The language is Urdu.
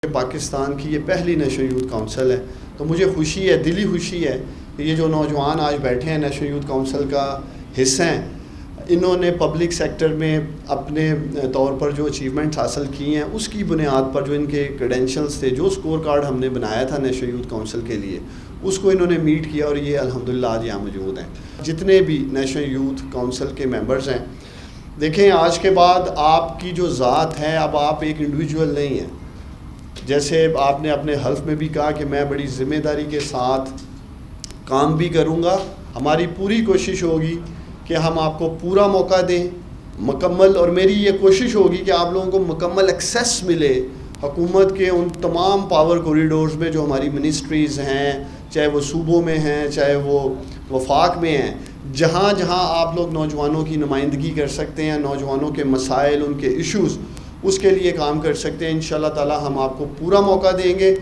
پاکستان کی یہ پہلی نیشنل یوتھ کونسل ہے، تو مجھے خوشی ہے، دلی خوشی ہے کہ یہ جو نوجوان آج بیٹھے ہیں نیشنل یوتھ کونسل کا حصہ ہیں، انہوں نے پبلک سیکٹر میں اپنے طور پر جو اچیومنٹس حاصل کی ہیں اس کی بنیاد پر جو ان کے کریڈینشلز تھے، جو سکور کارڈ ہم نے بنایا تھا نیشنل یوتھ کونسل کے لیے، اس کو انہوں نے میٹ کیا اور یہ الحمدللہ آج یہاں موجود ہیں۔ جتنے بھی نیشنل یوتھ کونسل کے ممبرز ہیں، دیکھیں آج کے بعد آپ کی جو ذات ہے، اب آپ ایک انڈیویجول نہیں ہیں۔ جیسے آپ نے اپنے حلف میں بھی کہا کہ میں بڑی ذمہ داری کے ساتھ کام بھی کروں گا، ہماری پوری کوشش ہوگی کہ ہم آپ کو پورا موقع دیں مکمل، اور میری یہ کوشش ہوگی کہ آپ لوگوں کو مکمل ایکسیس ملے حکومت کے ان تمام پاور کوریڈورز میں جو ہماری منسٹریز ہیں، چاہے وہ صوبوں میں ہیں چاہے وہ وفاق میں ہیں، جہاں جہاں آپ لوگ نوجوانوں کی نمائندگی کر سکتے ہیں، نوجوانوں کے مسائل، ان کے ایشوز، اس کے لیے کام کر سکتے ہیں۔ انشاءاللہ تعالی ہم آپ کو پورا موقع دیں گے